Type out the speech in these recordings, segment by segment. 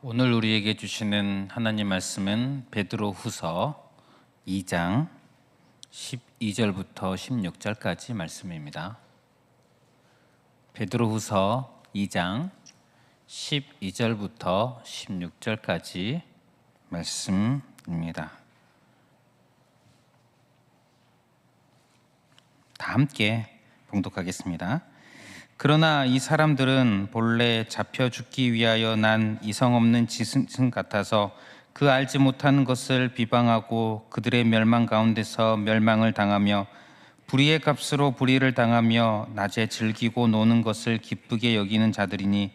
오늘 우리에게 주시는 하나님 말씀은 베드로후서 2장 12절부터 16절까지 말씀입니다. 베드로후서 2장 12절부터 16절까지 말씀입니다. 다 함께 봉독하겠습니다. 그러나 이 사람들은 본래 잡혀 죽기 위하여 난 이성 없는 짐승 같아서 그 알지 못하는 것을 비방하고 그들의 멸망 가운데서 멸망을 당하며 불의의 값으로 불의를 당하며 낮에 즐기고 노는 것을 기쁘게 여기는 자들이니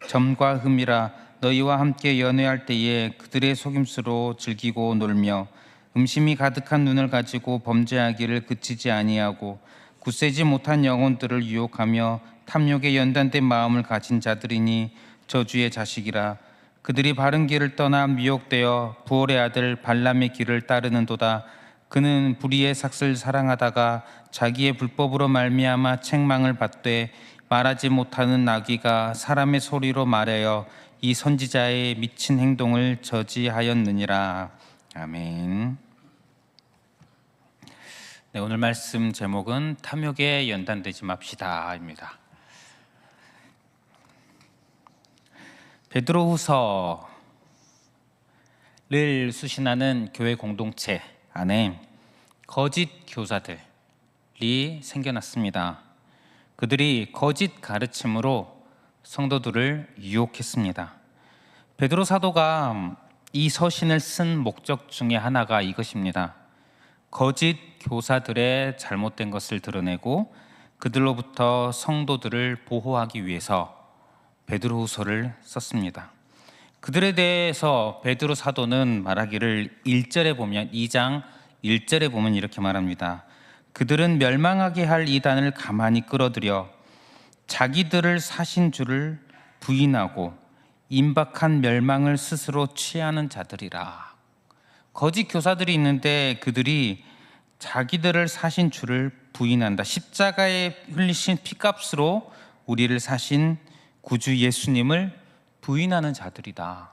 점과 흠이라 너희와 함께 연회할 때에 그들의 속임수로 즐기고 놀며 음심이 가득한 눈을 가지고 범죄하기를 그치지 아니하고 굳세지 못한 영혼들을 유혹하며 탐욕에 연단된 마음을 가진 자들이니 저주의 자식이라. 그들이 바른 길을 떠나 미혹되어 부올의 아들 발람의 길을 따르는도다. 그는 불의의 삭을 사랑하다가 자기의 불법으로 말미암아 책망을 받되 말하지 못하는 나귀가 사람의 소리로 말하여 이 선지자의 미친 행동을 저지하였느니라. 아멘. 네, 오늘 말씀 제목은 탐욕에 연단되지 맙시다입니다. 베드로후서를 수신하는 교회 공동체 안에 거짓 교사들이 생겨났습니다. 그들이 거짓 가르침으로 성도들을 유혹했습니다. 베드로 사도가 이 서신을 쓴 목적 중에 하나가 이것입니다. 거짓 교사들의 잘못된 것을 드러내고 그들로부터 성도들을 보호하기 위해서 베드로후서를 썼습니다. 그들에 대해서 베드로 사도는 말하기를 1절에 보면 2장 1절에 보면 이렇게 말합니다. 그들은 멸망하게 할 이단을 가만히 끌어들여 자기들을 사신 줄을 부인하고 임박한 멸망을 스스로 취하는 자들이라. 거짓 교사들이 있는데 그들이 자기들을 사신 줄을 부인한다. 십자가에 흘리신 피값으로 우리를 사신 구주 예수님을 부인하는 자들이다.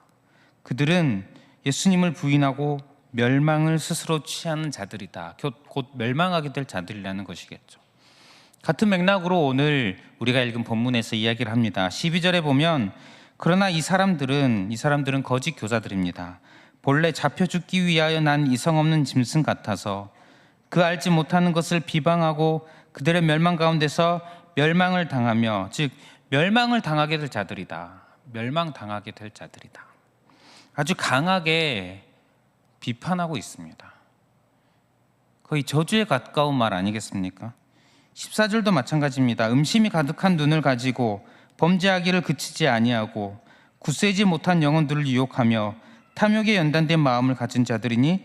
그들은 예수님을 부인하고 멸망을 스스로 취하는 자들이다. 곧 멸망하게 될 자들이라는 것이겠죠. 같은 맥락으로 오늘 우리가 읽은 본문에서 이야기를 합니다. 12절에 보면 그러나 이 사람들은 거짓 교사들입니다. 본래 잡혀 죽기 위하여 난 이성 없는 짐승 같아서 그 알지 못하는 것을 비방하고 그들의 멸망 가운데서 멸망을 당하며, 즉 멸망을 당하게 될 자들이다. 멸망당하게 될 자들이다. 아주 강하게 비판하고 있습니다. 거의 저주에 가까운 말 아니겠습니까? 14절도 마찬가지입니다. 음심이 가득한 눈을 가지고 범죄하기를 그치지 아니하고 굳세지 못한 영혼들을 유혹하며 탐욕에 연단된 마음을 가진 자들이니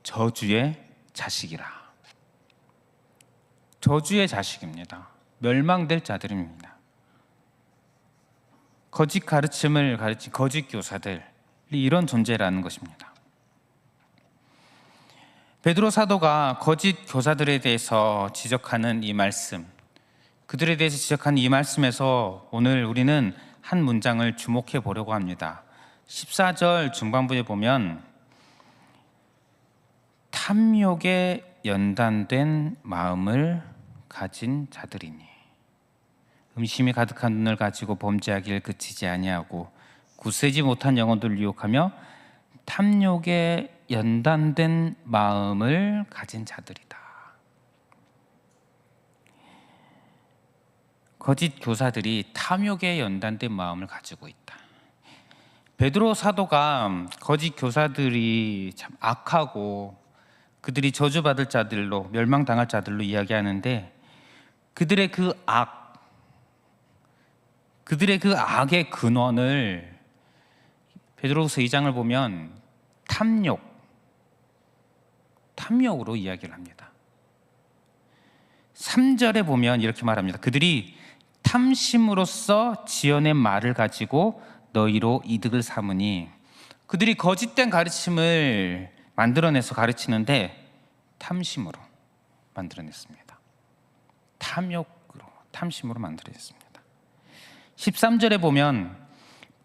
저주의 자식이라. 저주의 자식입니다. 멸망될 자들입니다. 거짓 가르침을 가르친 거짓 교사들이 이런 존재라는 것입니다. 베드로 사도가 거짓 교사들에 대해서 지적하는 이 말씀, 그들에 대해서 지적하는 이 말씀에서 오늘 우리는 한 문장을 주목해 보려고 합니다. 14절 중반부에 보면 탐욕에 연단된 마음을 가진 자들이니 음심이 가득한 눈을 가지고 범죄하기를 그치지 아니하고 굳세지 못한 영혼들을 유혹하며 탐욕에 연단된 마음을 가진 자들이다. 거짓 교사들이 탐욕에 연단된 마음을 가지고 있다. 베드로 사도가 거짓 교사들이 참 악하고 그들이 저주받을 자들로, 멸망당할 자들로 이야기하는데 그들의 그 악의 근원을 베드로후서 2장을 보면 탐욕으로 이야기를 합니다. 3절에 보면 이렇게 말합니다. 그들이 탐심으로써 지어낸 말을 가지고 너희로 이득을 삼으니, 그들이 거짓된 가르침을 만들어내서 가르치는데 탐심으로 만들어냈습니다. 탐심으로 만들어냈습니다. 13절에 보면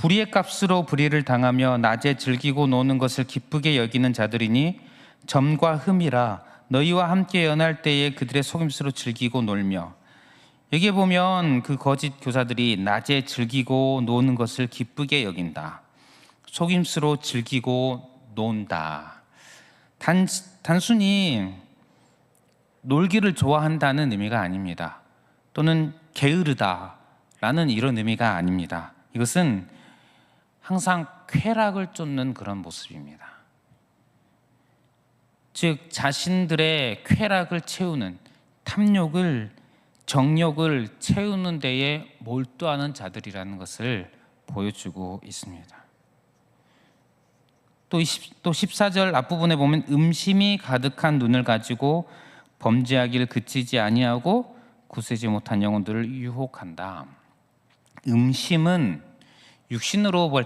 불의의 값으로 불의를 당하며 낮에 즐기고 노는 것을 기쁘게 여기는 자들이니 점과 흠이라 너희와 함께 연할 때에 그들의 속임수로 즐기고 놀며. 여기에 보면 그 거짓 교사들이 낮에 즐기고 노는 것을 기쁘게 여긴다. 속임수로 즐기고 논다. 단순히 놀기를 좋아한다는 의미가 아닙니다. 또는 게으르다라는 이런 의미가 아닙니다. 이것은 항상 쾌락을 쫓는 그런 모습입니다. 즉 자신들의 쾌락을 채우는, 탐욕을, 정욕을 채우는 데에 몰두하는 자들이라는 것을 보여주고 있습니다. 또 14절 앞부분에 보면 음심이 가득한 눈을 가지고 범죄하기를 그치지 아니하고 굳세지 못한 영혼들을 유혹한다. 음심은 육신적으로 볼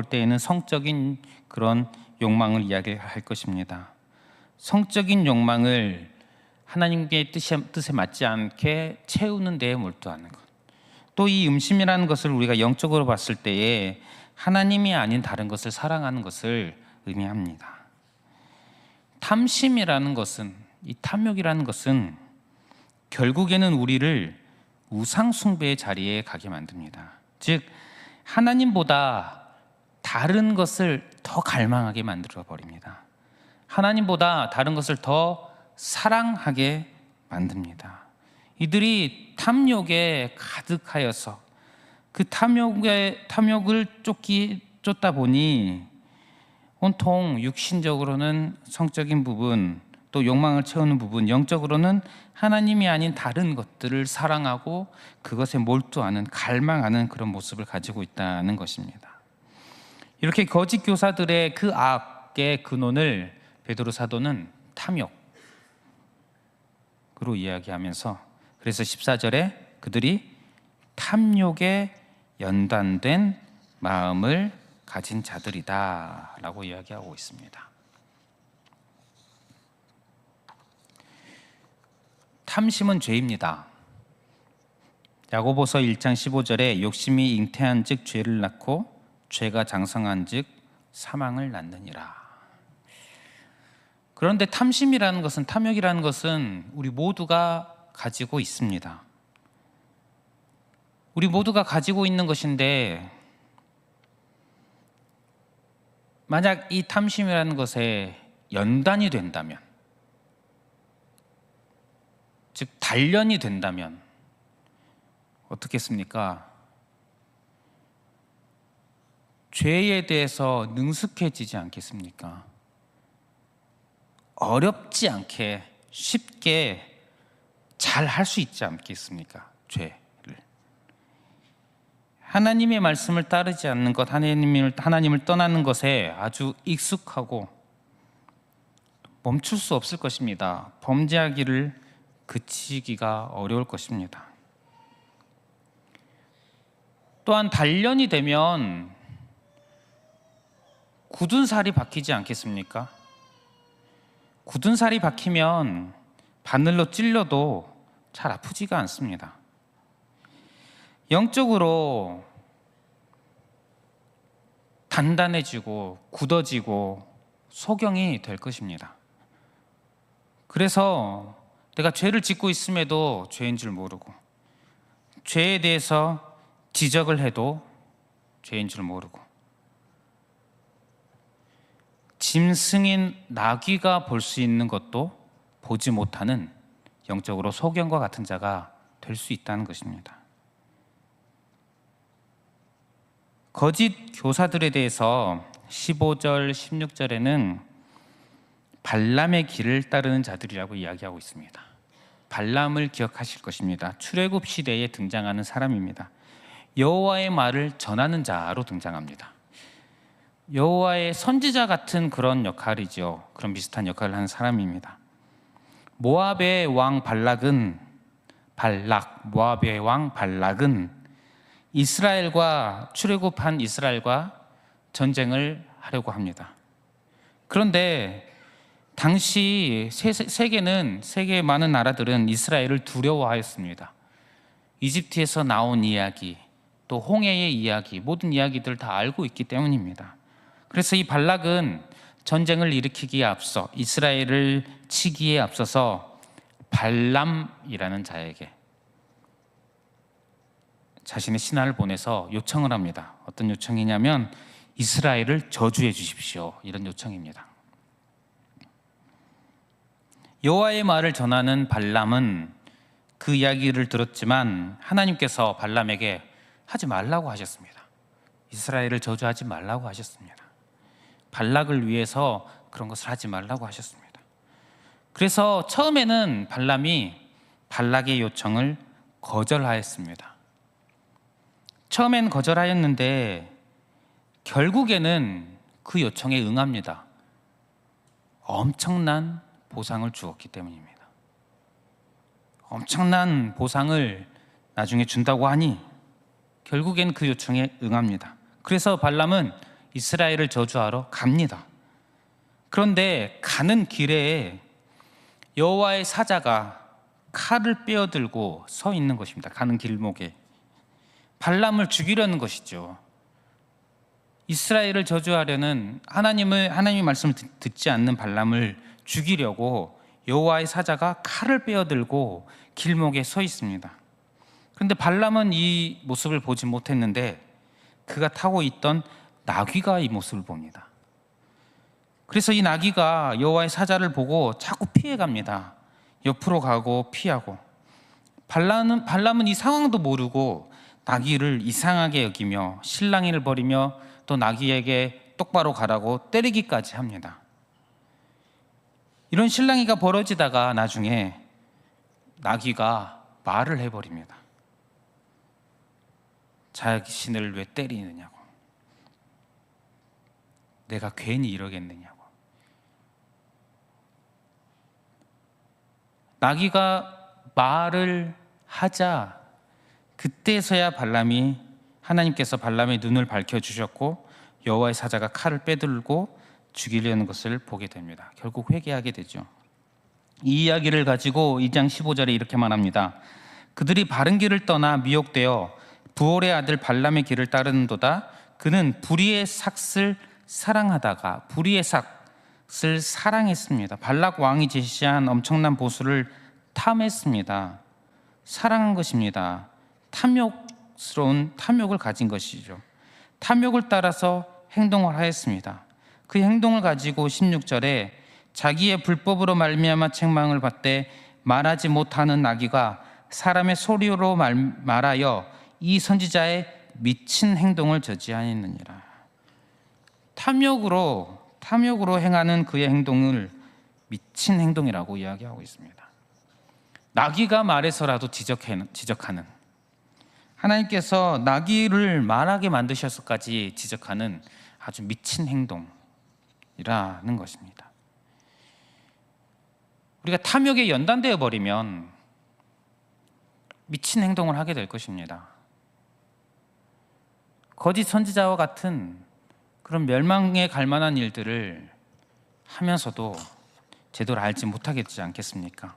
때에는 성적인 그런 욕망을 이야기할 것입니다. 성적인 욕망을 하나님의 뜻에 맞지 않게 채우는 데에 몰두하는 것. 또 이 음심이라는 것을 우리가 영적으로 봤을 때에 하나님이 아닌 다른 것을 사랑하는 것을 의미합니다. 탐심이라는 것은, 이 탐욕이라는 것은 결국에는 우리를 우상 숭배의 자리에 가게 만듭니다. 즉 하나님보다 다른 것을 더 갈망하게 만들어 버립니다. 하나님보다 다른 것을 더 사랑하게 만듭니다. 이들이 탐욕에 가득하여서 그 탐욕을 쫓다 보니 온통 육신적으로는 성적인 부분, 또 욕망을 채우는 부분, 영적으로는 하나님이 아닌 다른 것들을 사랑하고 그것에 몰두하는, 갈망하는 그런 모습을 가지고 있다는 것입니다. 이렇게 거짓 교사들의 그 악의 근원을 베드로 사도는 탐욕으로 이야기하면서, 그래서 14절에 그들이 탐욕에 연단된 마음을 가진 자들이다 라고 이야기하고 있습니다. 탐심은 죄입니다. 야고보서 1장 15절에 욕심이 잉태한 즉 죄를 낳고 죄가 장성한 즉 사망을 낳느니라. 그런데 탐심이라는 것은, 탐욕이라는 것은 우리 모두가 가지고 있습니다. 우리 모두가 가지고 있는 것인데, 만약 이 탐심이라는 것에 연단이 된다면, 즉 단련이 된다면 어떻겠습니까? 죄에 대해서 능숙해지지 않겠습니까? 어렵지 않게 쉽게 잘 할 수 있지 않겠습니까? 죄를. 하나님의 말씀을 따르지 않는 것, 하나님을 떠나는 것에 아주 익숙하고 멈출 수 없을 것입니다. 범죄하기를 그치기가 어려울 것입니다. 또한 단련이 되면 굳은 살이 박히지 않겠습니까? 굳은 살이 박히면 바늘로 찔려도 잘 아프지가 않습니다. 영적으로 단단해지고 굳어지고 소경이 될 것입니다. 그래서 내가 죄를 짓고 있음에도 죄인 줄 모르고, 죄에 대해서 지적을 해도 죄인 줄 모르고, 짐승인 나귀가 볼 수 있는 것도 보지 못하는 영적으로 소경과 같은 자가 될 수 있다는 것입니다. 거짓 교사들에 대해서 15절, 16절에는 발람의 길을 따르는 자들이라고 이야기하고 있습니다. 발람을 기억하실 것입니다. 출애굽 시대에 등장하는 사람입니다. 여호와의 말을 전하는 자로 등장합니다. 여호와의 선지자 같은 그런 역할이죠. 그런 비슷한 역할을 하는 사람입니다. 모압의 왕 발락은 이스라엘과 출애굽한 이스라엘과 전쟁을 하려고 합니다. 그런데 당시 세계의 많은 나라들은 이스라엘을 두려워하였습니다. 이집트에서 나온 이야기, 또 홍해의 이야기, 모든 이야기들을 다 알고 있기 때문입니다. 그래서 이 발락은 전쟁을 일으키기에 앞서, 이스라엘을 치기에 앞서서 발람이라는 자에게 자신의 신하를 보내서 요청을 합니다. 어떤 요청이냐면 이스라엘을 저주해 주십시오, 이런 요청입니다. 여호와의 말을 전하는 발람은 그 이야기를 들었지만 하나님께서 발람에게 하지 말라고 하셨습니다. 이스라엘을 저주하지 말라고 하셨습니다. 발락을 위해서 그런 것을 하지 말라고 하셨습니다. 그래서 처음에는 발람이 발락의 요청을 거절하였습니다. 처음엔 거절하였는데 결국에는 그 요청에 응합니다. 엄청난 보상을 주었기 때문입니다. 엄청난 보상을 나중에 준다고 하니 결국엔 그 요청에 응합니다. 그래서 발람은 이스라엘을 저주하러 갑니다. 그런데 가는 길에 여호와의 사자가 칼을 빼어들고 서 있는 것입니다. 가는 길목에 발람을 죽이려는 것이죠. 이스라엘을 저주하려는 하나님의 말씀을 듣지 않는 발람을 죽이려고 여호와의 사자가 칼을 빼어들고 길목에 서 있습니다. 그런데 발람은 이 모습을 보지 못했는데 그가 타고 있던 나귀가 이 모습을 봅니다. 그래서 이 나귀가 여호와의 사자를 보고 자꾸 피해갑니다. 옆으로 가고 피하고. 발람은 이 상황도 모르고 나귀를 이상하게 여기며 실랑이를 벌이며 또 나귀에게 똑바로 가라고 때리기까지 합니다. 이런 실랑이가 벌어지다가 나중에 나귀가 말을 해버립니다. 자신을 왜 때리느냐고, 내가 괜히 이러겠느냐고. 나귀가 말을 하자 그때서야 하나님께서 발람의 눈을 밝혀주셨고 여호와의 사자가 칼을 빼들고 죽이려는 것을 보게 됩니다. 결국 회개하게 되죠. 이 이야기를 가지고 2장 15절에 이렇게 말합니다. 그들이 바른 길을 떠나 미혹되어 부올의 아들 발람의 길을 따르는도다. 그는 불의의 삭을 사랑하다가 불의의 삭을 사랑했습니다. 발락 왕이 제시한 엄청난 보수를 탐했습니다. 사랑한 것입니다. 탐욕스러운 탐욕을 가진 것이죠. 탐욕을 따라서 행동을 하였습니다. 그 행동을 가지고 16절에 자기의 불법으로 말미암아 책망을 받되 말하지 못하는 나귀가 사람의 소리로 말하여 이 선지자의 미친 행동을 저지하였느니라. 탐욕으로 행하는 그의 행동을 미친 행동이라고 이야기하고 있습니다. 나귀가 말해서라도 지적하는, 하나님께서 나귀를 말하게 만드셔서까지 지적하는 아주 미친 행동이라는 것입니다. 우리가 탐욕에 연단되어 버리면 미친 행동을 하게 될 것입니다. 거짓 선지자와 같은 그런 멸망에 갈 만한 일들을 하면서도 제대로 알지 못하겠지 않겠습니까?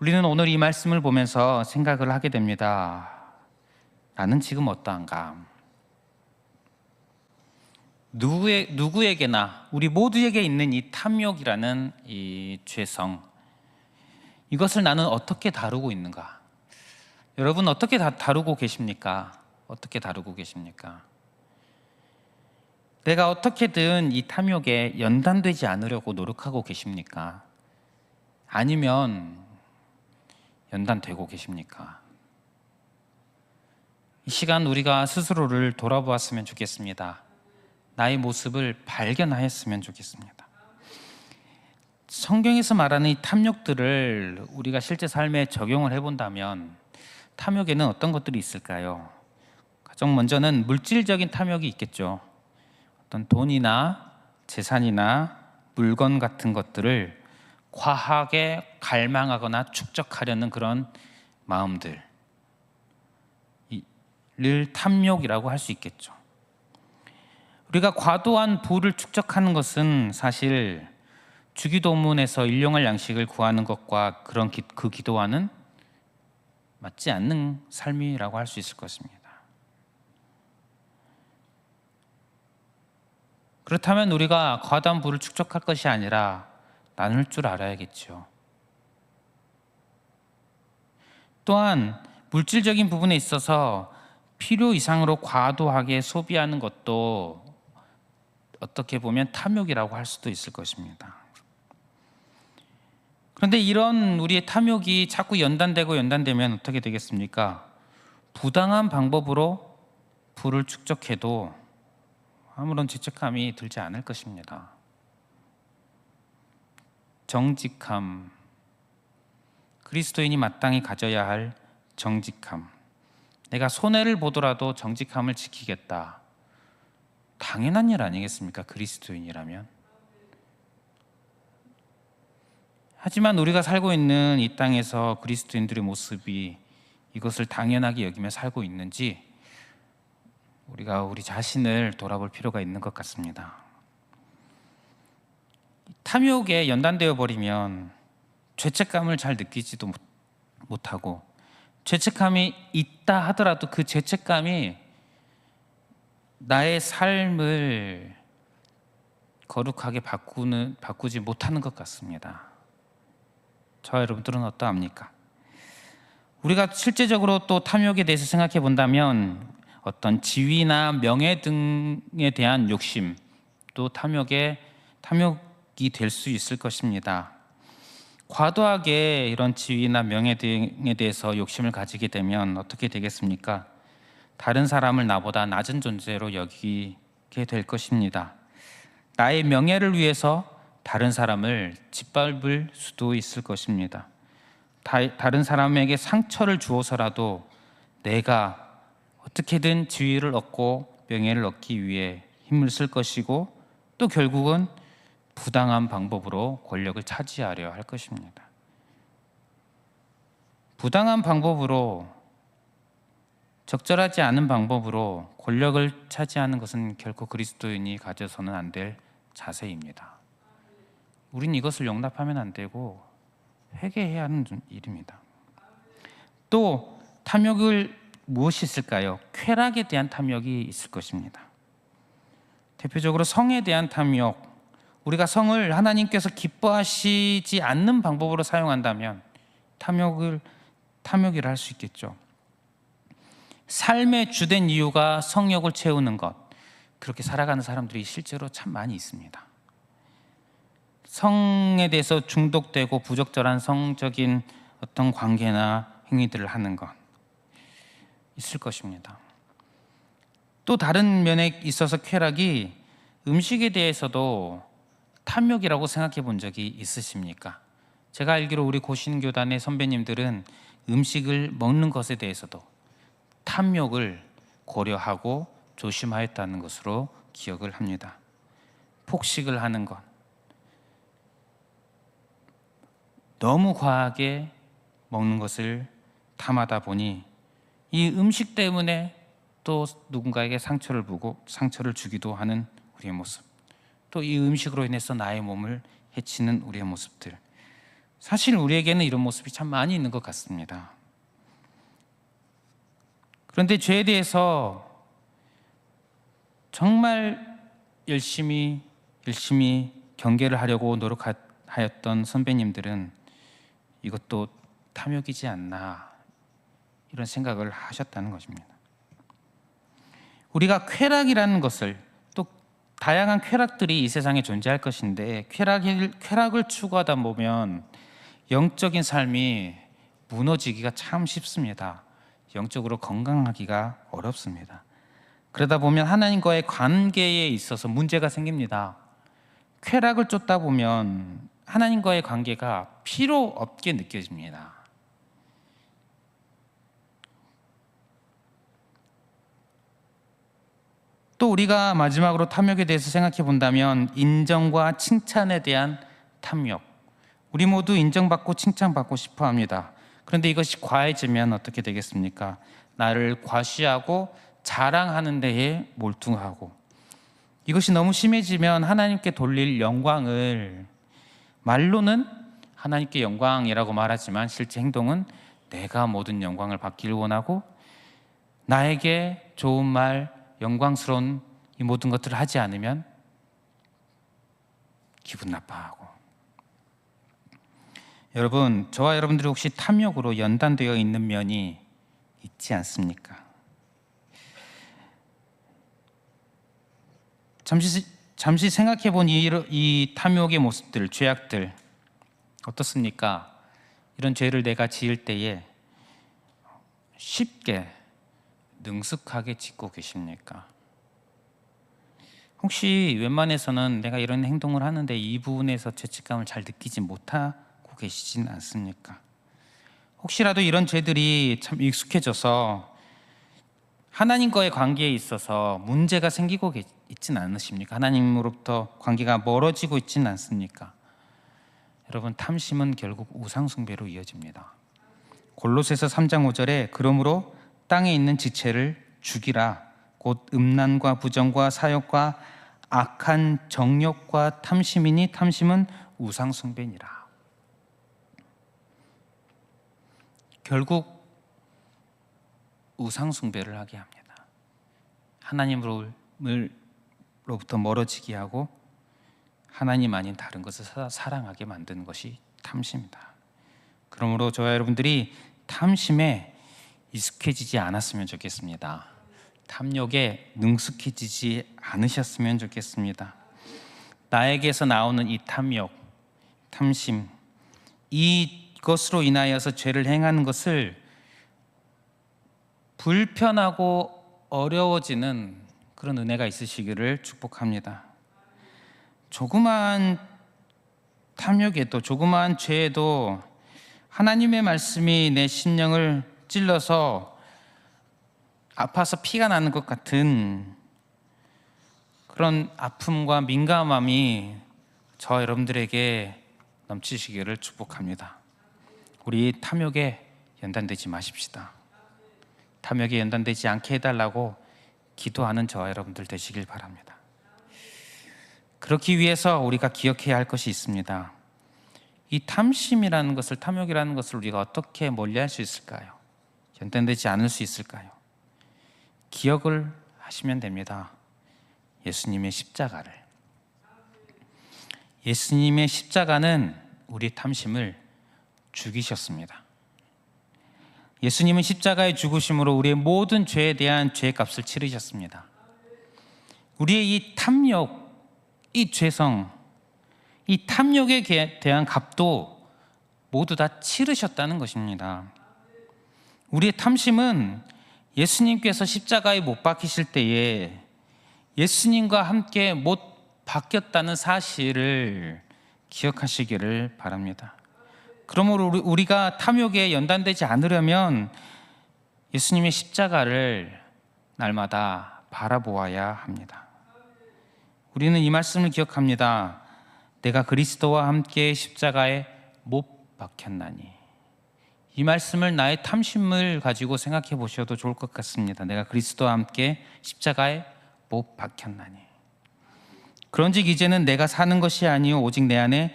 우리는 오늘 이 말씀을 보면서 생각을 하게 됩니다. 나는 지금 어떠한가? 누구에게나 우리 모두에게 있는 이 탐욕이라는 이 죄성, 이것을 나는 어떻게 다루고 있는가? 여러분 어떻게 다루고 계십니까? 어떻게 다루고 계십니까? 내가 어떻게든 이 탐욕에 연단되지 않으려고 노력하고 계십니까? 아니면 연단되고 계십니까? 이 시간 우리가 스스로를 돌아보았으면 좋겠습니다. 나의 모습을 발견하였으면 좋겠습니다. 성경에서 말하는 이 탐욕들을 우리가 실제 삶에 적용을 해본다면 탐욕에는 어떤 것들이 있을까요? 가장 먼저는 물질적인 탐욕이 있겠죠. 어떤 돈이나 재산이나 물건 같은 것들을 과하게 갈망하거나 축적하려는 그런 마음들을 탐욕이라고 할 수 있겠죠. 우리가 과도한 부를 축적하는 것은 사실 주기도문에서 일용할 양식을 구하는 것과 그 기도와는 맞지 않는 삶이라고 할 수 있을 것입니다. 그렇다면 우리가 과도한 부를 축적할 것이 아니라 나눌 줄 알아야겠죠. 또한 물질적인 부분에 있어서 필요 이상으로 과도하게 소비하는 것도 어떻게 보면 탐욕이라고 할 수도 있을 것입니다. 그런데 이런 우리의 탐욕이 자꾸 연단되면 어떻게 되겠습니까? 부당한 방법으로 부를 축적해도 아무런 죄책감이 들지 않을 것입니다. 정직함, 그리스도인이 마땅히 가져야 할 정직함. 내가 손해를 보더라도 정직함을 지키겠다. 당연한 일 아니겠습니까? 그리스도인이라면. 하지만 우리가 살고 있는 이 땅에서 그리스도인들의 모습이 이것을 당연하게 여기며 살고 있는지 우리가 우리 자신을 돌아볼 필요가 있는 것 같습니다. 탐욕에 연단되어 버리면 죄책감을 잘 느끼지도 못하고, 죄책감이 있다 하더라도 그 죄책감이 나의 삶을 거룩하게 바꾸지 못하는 것 같습니다. 저와 여러분들은 어떠합니까? 우리가 실제적으로 또 탐욕에 대해서 생각해 본다면 어떤 지위나 명예 등에 대한 욕심, 또 탐욕이 될 수 있을 것입니다. 과도하게 이런 지위나 명예 등에 대해서 욕심을 가지게 되면 어떻게 되겠습니까? 다른 사람을 나보다 낮은 존재로 여기게 될 것입니다. 나의 명예를 위해서 다른 사람을 짓밟을 수도 있을 것입니다. 다른 사람에게 상처를 주어서라도 내가 어떻게든 지위를 얻고 명예를 얻기 위해 힘을 쓸 것이고, 또 결국은 부당한 방법으로 권력을 차지하려 할 것입니다. 부당한 방법으로, 적절하지 않은 방법으로 권력을 차지하는 것은 결코 그리스도인이 가져서는 안 될 자세입니다. 우린 이것을 용납하면 안 되고 회개해야 하는 일입니다. 또 탐욕을 무엇이 있을까요? 쾌락에 대한 탐욕이 있을 것입니다. 대표적으로 성에 대한 탐욕, 우리가 성을 하나님께서 기뻐하시지 않는 방법으로 사용한다면 탐욕이라 할 수 있겠죠. 삶의 주된 이유가 성욕을 채우는 것, 그렇게 살아가는 사람들이 실제로 참 많이 있습니다. 성에 대해서 중독되고 부적절한 성적인 어떤 관계나 행위들을 하는 것 있을 것입니다. 또 다른 면에 있어서 쾌락이, 음식에 대해서도 탐욕이라고 생각해 본 적이 있으십니까? 제가 알기로 우리 고신교단의 선배님들은 음식을 먹는 것에 대해서도 탐욕을 고려하고 조심하였다는 것으로 기억을 합니다. 폭식을 하는 것, 너무 과하게 먹는 것을 탐하다 보니 이 음식 때문에 또 누군가에게 상처를 주기도 하는 우리의 모습, 또 이 음식으로 인해서 나의 몸을 해치는 우리의 모습들, 사실 우리에게는 이런 모습이 참 많이 있는 것 같습니다. 그런데 죄에 대해서 정말 열심히 경계를 하려고 노력하였던 선배님들은 이것도 탐욕이지 않나, 이런 생각을 하셨다는 것입니다. 우리가 쾌락이라는 것을, 또 다양한 쾌락들이 이 세상에 존재할 것인데 쾌락을 추구하다 보면 영적인 삶이 무너지기가 참 쉽습니다. 영적으로 건강하기가 어렵습니다. 그러다 보면 하나님과의 관계에 있어서 문제가 생깁니다. 쾌락을 쫓다 보면 하나님과의 관계가 필요 없게 느껴집니다. 또 우리가 마지막으로 탐욕에 대해서 생각해 본다면 인정과 칭찬에 대한 탐욕. 우리 모두 인정받고 칭찬받고 싶어 합니다. 그런데 이것이 과해지면 어떻게 되겠습니까? 나를 과시하고 자랑하는 데에 몰두하고, 이것이 너무 심해지면 하나님께 돌릴 영광을, 말로는 하나님께 영광이라고 말하지만 실제 행동은 내가 모든 영광을 받기를 원하고 나에게 좋은 말, 영광스러운 이 모든 것들을 하지 않으면 기분 나빠하고. 여러분, 저와 여러분들이 혹시 탐욕으로 연단되어 있는 면이 있지 않습니까? 잠시 생각해 본 이 탐욕의 모습들, 죄악들 어떻습니까? 이런 죄를 내가 지을 때에 쉽게 능숙하게 짓고 계십니까? 혹시 웬만해서는 내가 이런 행동을 하는데 이 부분에서 죄책감을 잘 느끼지 못하고 계시진 않습니까? 혹시라도 이런 죄들이 참 익숙해져서 하나님과의 관계에 있어서 문제가 생기고 있진 않으십니까? 하나님으로부터 관계가 멀어지고 있진 않습니까? 여러분, 탐심은 결국 우상숭배로 이어집니다. 골로새서 3장 5절에 그러므로 땅에 있는 지체를 죽이라, 곧 음란과 부정과 사욕과 악한 정욕과 탐심이니 탐심은 우상숭배니라. 결국 우상숭배를 하게 합니다. 하나님으로부터 멀어지게 하고 하나님 아닌 다른 것을 사랑하게 만드는 것이 탐심이다. 그러므로 저와 여러분들이 탐심에 익숙해지지 않았으면 좋겠습니다. 탐욕에 능숙해지지 않으셨으면 좋겠습니다. 나에게서 나오는 이 탐욕, 탐심, 이것으로 인하여서 죄를 행하는 것을 불편하고 어려워지는 그런 은혜가 있으시기를 축복합니다. 조그마한 탐욕에도, 조그마한 죄에도 하나님의 말씀이 내 심령을 찔러서 아파서 피가 나는 것 같은 그런 아픔과 민감함이 저 여러분들에게 넘치시기를 축복합니다. 우리 탐욕에 연단되지 마십시다. 탐욕에 연단되지 않게 해달라고 기도하는 저와 여러분들 되시길 바랍니다. 그렇기 위해서 우리가 기억해야 할 것이 있습니다. 이 탐심이라는 것을, 탐욕이라는 것을 우리가 어떻게 멀리할 수 있을까요? 연단되지 않을 수 있을까요? 기억을 하시면 됩니다. 예수님의 십자가를. 예수님의 십자가는 우리 탐심을 죽이셨습니다. 예수님은 십자가의 죽으심으로 우리의 모든 죄에 대한 죄값을 치르셨습니다. 우리의 이 탐욕, 이 죄성, 이 탐욕에 대한 값도 모두 다 치르셨다는 것입니다. 우리의 탐심은 예수님께서 십자가에 못 박히실 때에 예수님과 함께 못 박혔다는 사실을 기억하시기를 바랍니다. 그러므로 우리가 탐욕에 연단되지 않으려면 예수님의 십자가를 날마다 바라보아야 합니다. 우리는 이 말씀을 기억합니다. 내가 그리스도와 함께 십자가에 못 박혔나니. 이 말씀을 나의 탐심을 가지고 생각해 보셔도 좋을 것 같습니다. 내가 그리스도와 함께 십자가에 못 박혔나니. 그런즉 이제는 내가 사는 것이 아니요 오직 내 안에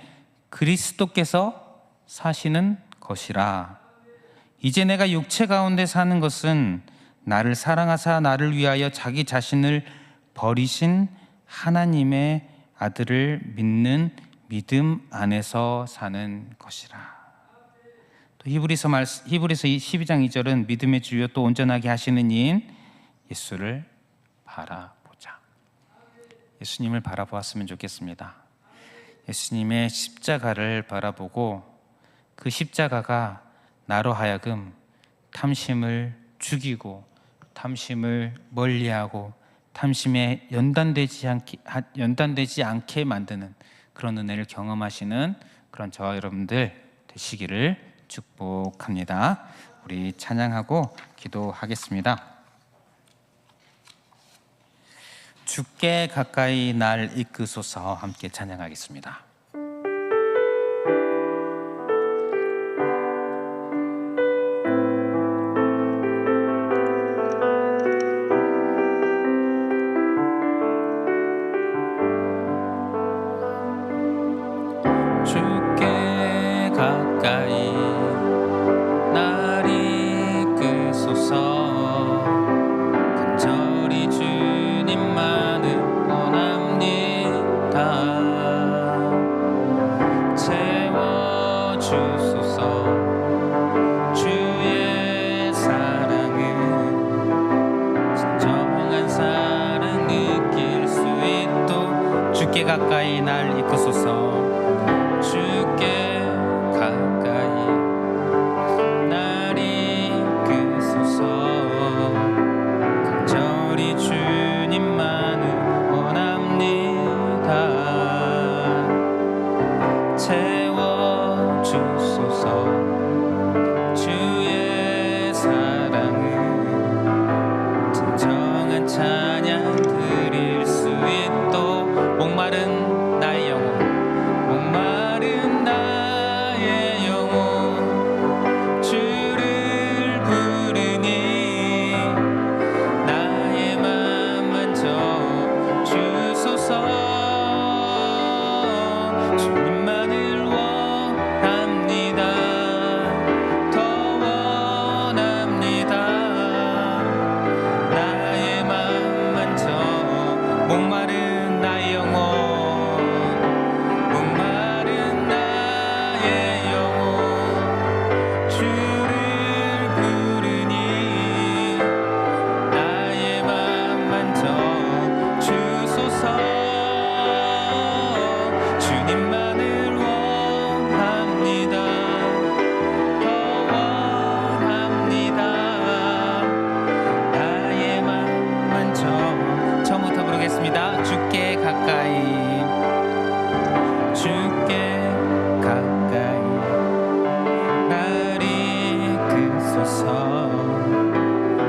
그리스도께서 사시는 것이라. 이제 내가 육체 가운데 사는 것은 나를 사랑하사 나를 위하여 자기 자신을 버리신 하나님의 아들을 믿는 믿음 안에서 사는 것이라. 또 히브리서 12장 2절은 믿음의 주요 또 온전하게 하시는 이인 예수를 바라보자. 예수님을 바라보았으면 좋겠습니다. 예수님의 십자가를 바라보고 그 십자가가 나로 하여금 탐심을 죽이고 탐심을 멀리하고 탐심에 연단되지 않게 만드는 그런 은혜를 경험하시는 그런 저와 여러분들 되시기를 축복합니다. 우리 찬양하고 기도하겠습니다. 주께 가까이 날 이끄소서. 함께 찬양하겠습니다. 주께 가까이 날 가까이 날 이끄소서. 주께 가까이 날 이끄소서. 간절히 주님만을 원합니다. 채워주소서. 주의 사랑을 진정한 찬양 드릴 수 있도록 목마른 나의 영혼, 목마른 나의 영혼 주를 부르니 나의 맘 만져 주소서. 주님만을 원합니다. 더 원합니다. 나의 맘 만져 목마른 나의 영혼, 목마른 나의 영혼 주를 부르니 나의 맘 만져 주소서. 주님만을 원합니다. 더 원합니다. 나의 맘 만져. 처음부터 부르겠습니다. 주께 가까이, 주께 가까이 날 이끄소서.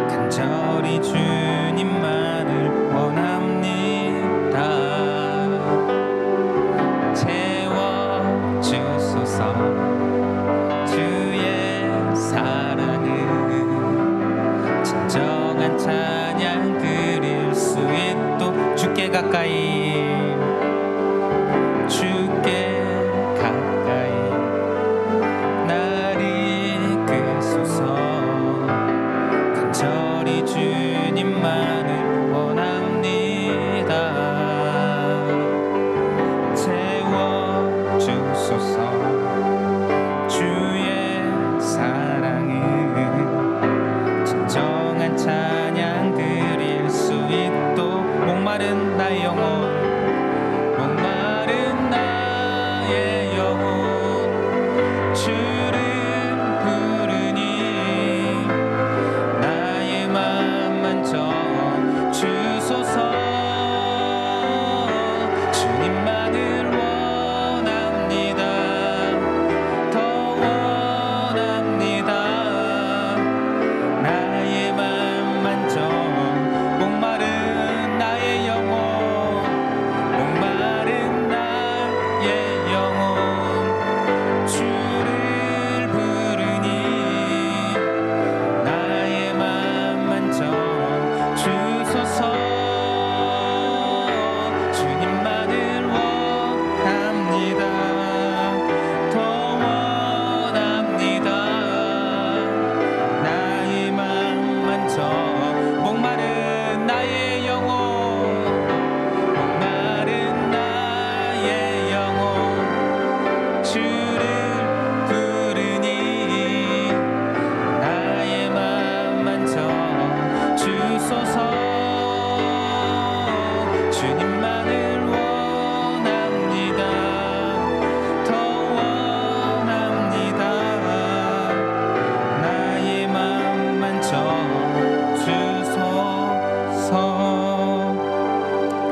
간절히 주님만을 원합니다. 채워주소서. 주의 사랑을 진정한 찬양 드릴 수 있도록 주께 가까이, 주께 가까이 날 이끄소서. 간절히 주님만